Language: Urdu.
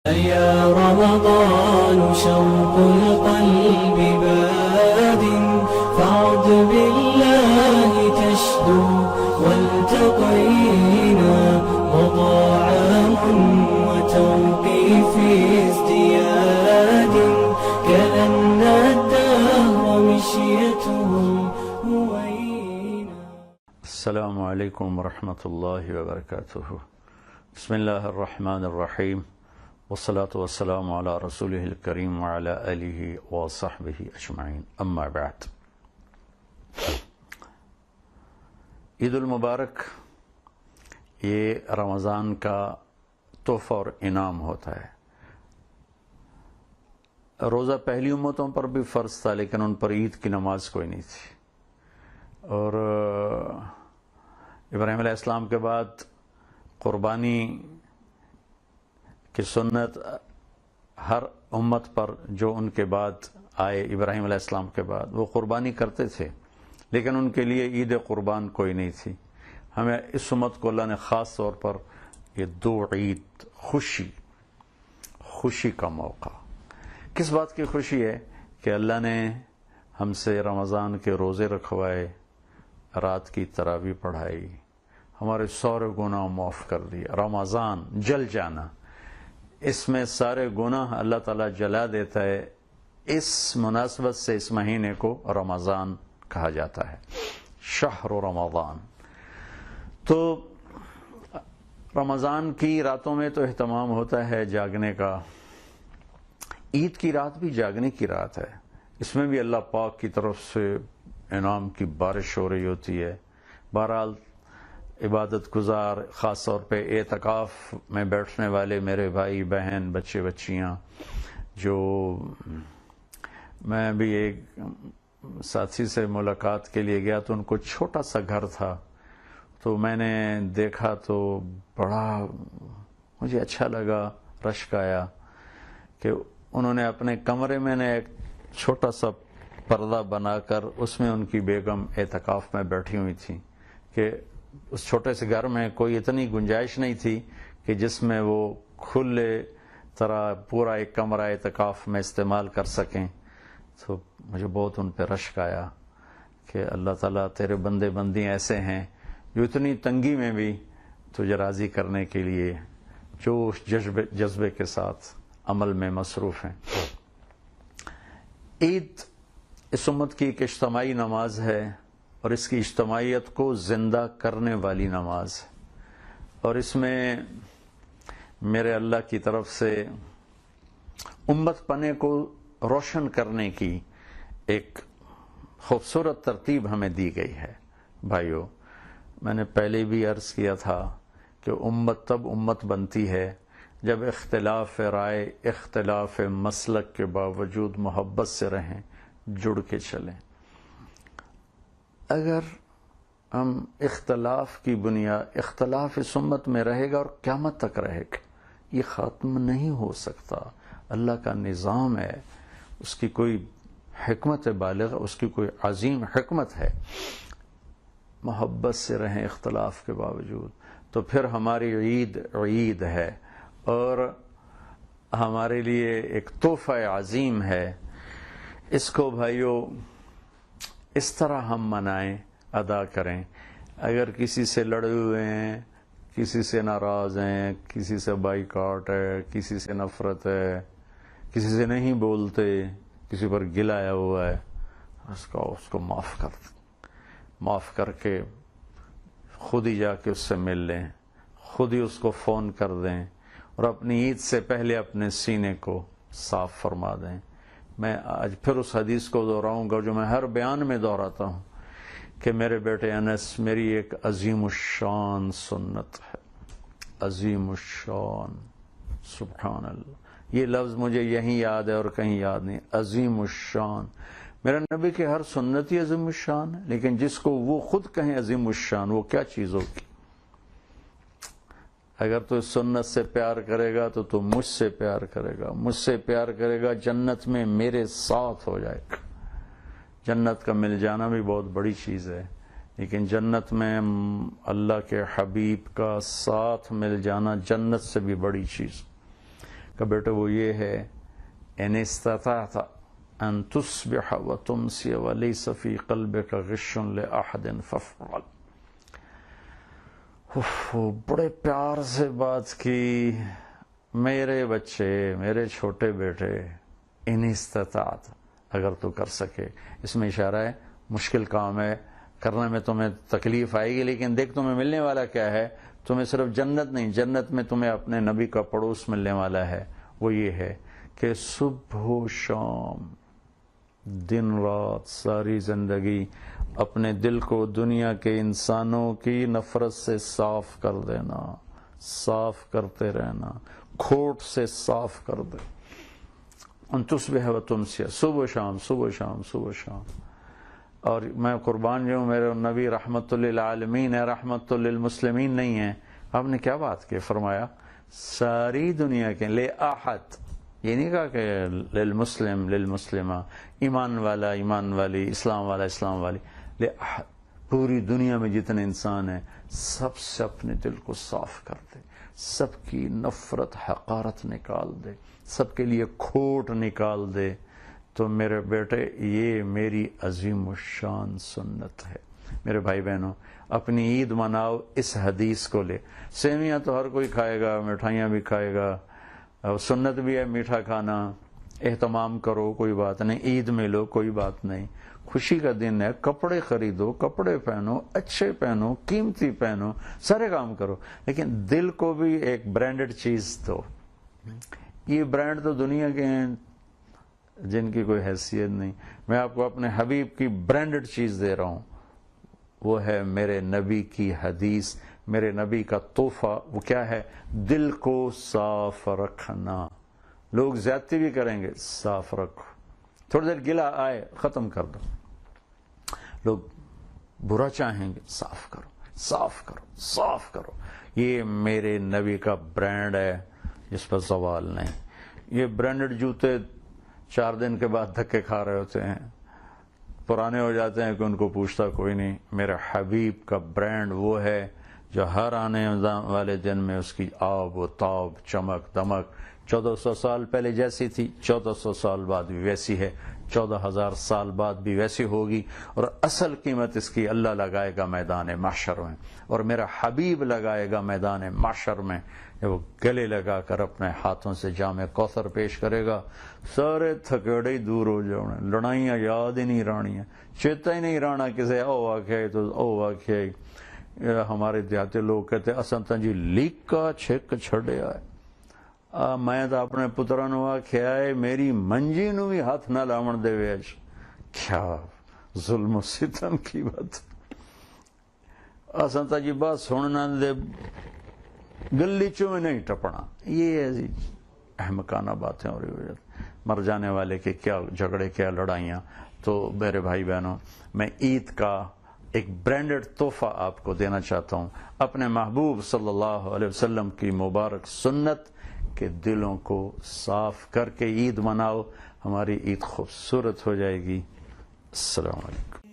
يا رمضان شوق القلب باد فاعد بالله تشدو والتقينا وطعام وتوقيف ازدياد كأن الدهر مشيته هوينا. السلام عليكم ورحمة الله وبركاته. بسم الله الرحمن الرحيم والصلاة والسلام على رسوله الكريم وعلى آله وصحبه أجمعين. أما بعد، عید المبارک یہ رمضان کا تحفہ اور انعام ہوتا ہے۔ روزہ پہلی امتوں پر بھی فرض تھا، لیکن ان پر عید کی نماز کوئی نہیں تھی، اور ابراہیم علیہ السلام کے بعد قربانی کی سنت ہر امت پر جو ان کے بعد آئے، ابراہیم علیہ السلام کے بعد، وہ قربانی کرتے تھے، لیکن ان کے لیے عید قربان کوئی نہیں تھی۔ ہمیں اس امت کو اللہ نے خاص طور پر یہ دو عید، خوشی کا موقع۔ کس بات کی خوشی ہے؟ کہ اللہ نے ہم سے رمضان کے روزے رکھوائے، رات کی تراویح پڑھائی، ہمارے سارے گناہ معاف کر دیے۔ رمضان جل جانا، اس میں سارے گناہ اللہ تعالیٰ جلا دیتا ہے۔ اس مناسبت سے اس مہینے کو رمضان کہا جاتا ہے، شہر رمضان۔ تو رمضان کی راتوں میں تو اہتمام ہوتا ہے جاگنے کا۔ عید کی رات بھی جاگنے کی رات ہے، اس میں بھی اللہ پاک کی طرف سے انعام کی بارش ہو رہی ہوتی ہے۔ بہرحال عبادت گزار، خاص طور پہ اعتکاف میں بیٹھنے والے میرے بھائی بہن، بچے بچیاں، جو میں بھی ایک ساتھی سے ملاقات کے لیے گیا تو ان کو چھوٹا سا گھر تھا، تو میں نے دیکھا تو بڑا مجھے اچھا لگا، رشک آیا کہ انہوں نے اپنے کمرے میں نے ایک چھوٹا سا پردہ بنا کر اس میں ان کی بیگم اعتکاف میں بیٹھی ہوئی تھی، کہ اس چھوٹے سے گھر میں کوئی اتنی گنجائش نہیں تھی کہ جس میں وہ کھلے طرح پورا ایک کمرہ اعتکاف میں استعمال کر سکیں۔ تو مجھے بہت ان پہ رشک آیا کہ اللہ تعالیٰ تیرے بندے بندی ایسے ہیں جو اتنی تنگی میں بھی تجھے راضی کرنے کے لیے جوش جذبے کے ساتھ عمل میں مصروف ہیں۔ عید اس امت کی ایک اجتماعی نماز ہے، اور اس کی اجتماعیت کو زندہ کرنے والی نماز ہے، اور اس میں میرے اللہ کی طرف سے امت پنے کو روشن کرنے کی ایک خوبصورت ترتیب ہمیں دی گئی ہے۔ بھائیو، میں نے پہلے بھی عرض کیا تھا کہ امت تب امت بنتی ہے جب اختلاف رائے، اختلاف مسلک کے باوجود محبت سے رہیں، جڑ کے چلیں۔ اگر ہم اختلاف کی بنیاد، اختلاف اس امت میں رہے گا اور قیامت تک رہے گا، یہ ختم نہیں ہو سکتا۔ اللہ کا نظام ہے، اس کی کوئی حکمت بالغ، اس کی کوئی عظیم حکمت ہے۔ محبت سے رہیں اختلاف کے باوجود، تو پھر ہماری عید ہے، اور ہمارے لیے ایک تحفہ عظیم ہے۔ اس کو بھائیو اس طرح ہم منائیں، ادا کریں۔ اگر کسی سے لڑے ہوئے ہیں، کسی سے ناراض ہیں، کسی سے بائیکاٹ ہے، کسی سے نفرت ہے، کسی سے نہیں بولتے، کسی پر گلایا ہوا ہے، اس کو معاف کر کے خود ہی جا کے اس سے مل لیں، خود ہی اس کو فون کر دیں، اور اپنی عید سے پہلے اپنے سینے کو صاف فرما دیں۔ میں آج پھر اس حدیث کو دہراؤں گا جو میں ہر بیان میں دہراتا ہوں، کہ میرے بیٹے انس، میری ایک عظیم الشان سنت ہے، عظیم الشان، سبحان اللہ، یہ لفظ مجھے یہیں یاد ہے اور کہیں یاد نہیں۔ عظیم الشان، میرا نبی کے ہر سنت ہی عظیم الشان ہے، لیکن جس کو وہ خود کہیں عظیم الشان، وہ کیا چیز ہوگی؟ اگر تو اس سنت سے پیار کرے گا تو مجھ سے پیار کرے گا، مجھ سے پیار کرے گا جنت میں میرے ساتھ ہو جائے گا۔ جنت کا مل جانا بھی بہت بڑی چیز ہے، لیکن جنت میں اللہ کے حبیب کا ساتھ مل جانا جنت سے بھی بڑی چیز۔ کہ بیٹے وہ یہ ہے ان استطعت ان تصبح وتمسی وليس في قلبك غش لأحد فافعل. بڑے پیار سے بات کی. میرے بچے، میرے چھوٹے بیٹے، ان استطاعت، اگر تو کر سکے. اس میں اشارہ ہے مشکل کام ہے، کرنے میں تمہیں تکلیف آئے گی، لیکن دیکھ تمہیں ملنے والا کیا ہے. تمہیں صرف جنت نہیں، جنت میں تمہیں اپنے نبی کا پڑوس ملنے والا ہے. وہ یہ ہے کہ صبح و شام، دن رات، ساری زندگی اپنے دل کو دنیا کے انسانوں کی نفرت سے صاف کر دینا، صاف کرتے رہنا، کھوٹ سے صاف کر دے. ان تصبح و تمسی، صبح شام، صبح شام، صبح شام. اور میں قربان جو ہوں، میرے نبی رحمت للعالمین ہے، رحمت للمسلمین نہیں ہے. آپ نے کیا بات کی؟ فرمایا ساری دنیا کے لے احد، یہ نہیں کہا کہ للمسلم للمسلمہ، ایمان والا ایمان والی، اسلام والا اسلام والی، لے احد، پوری دنیا میں جتنے انسان ہیں سب سے اپنے دل کو صاف کر دے، سب کی نفرت حقارت نکال دے، سب کے لیے کھوٹ نکال دے. تو میرے بیٹے یہ میری عظیم الشان سنت ہے. میرے بھائی بہنوں، اپنی عید مناؤ اس حدیث کو لے. سیویاں تو ہر کوئی کھائے گا، مٹھائیاں بھی کھائے گا، سنت بھی ہے میٹھا کھانا، اہتمام کرو، کوئی بات نہیں. عید میں لو، کوئی بات نہیں. خوشی کا دن ہے، کپڑے خریدو، کپڑے پہنو، اچھے پہنو، قیمتی پہنو، سارے کام کرو، لیکن دل کو بھی ایک برانڈڈ چیز دو. یہ برانڈ تو دنیا کے ہیں جن کی کوئی حیثیت نہیں. میں آپ کو اپنے حبیب کی برانڈڈ چیز دے رہا ہوں، وہ ہے میرے نبی کی حدیث، میرے نبی کا تحفہ. وہ کیا ہے؟ دل کو صاف رکھنا. لوگ زیادتی بھی کریں گے، صاف رکھو. تھوڑی دیر گلہ آئے، ختم کر دو. لوگ برا چاہیں گے، صاف کرو، صاف کرو، صاف کرو. یہ میرے نبی کا برانڈ ہے، جس پر سوال نہیں. یہ برانڈڈ جوتے 4 دن کے بعد دھکے کھا رہے ہوتے ہیں، پرانے ہو جاتے ہیں کہ ان کو پوچھتا کوئی نہیں. میرے حبیب کا برانڈ وہ ہے جو ہر آنے والے دن میں اس کی آب و تاب، چمک دمک 1400 سال پہلے جیسی تھی، 1400 سال بعد بھی ویسی ہے، 14000 سال بعد بھی ویسی ہوگی. اور اصل قیمت اس کی اللہ لگائے گا میدان محشر میں، اور میرا حبیب لگائے گا میدان محشر میں. جب وہ گلے لگا کر اپنے ہاتھوں سے جام کوثر پیش کرے گا، سارے تھکیڑے ہی دور ہو جاؤں، لڑائیاں یاد ہی نہیں رہنیاں، چیتا ہی نہیں رہنا کسے او آکھے تو او آکھے. ہمارے دیہاتی لوگ کہتے اساں تاں جی لیک کا چھک چھڑیا ہے. میں تو اپنے پتروں نو آکھیا ہے میری منجی نو بھی ہاتھ نہ لاون دے ویچ. کیا ظلم و ستم کی بات. اساں تاں جی بات سننا دے گلی چوں نہیں ٹپنا. یہ ہے جی احمقانہ باتیں ہو رہی ہو جاتی، مر جانے والے کے کیا جھگڑے، کیا لڑائیاں. تو میرے بھائی بہنوں، میں عید کا ایک برانڈڈ تحفہ آپ کو دینا چاہتا ہوں، اپنے محبوب صلی اللہ علیہ وسلم کی مبارک سنت کے دلوں کو صاف کر کے عید مناؤ. ہماری عید خوبصورت ہو جائے گی. السلام علیکم.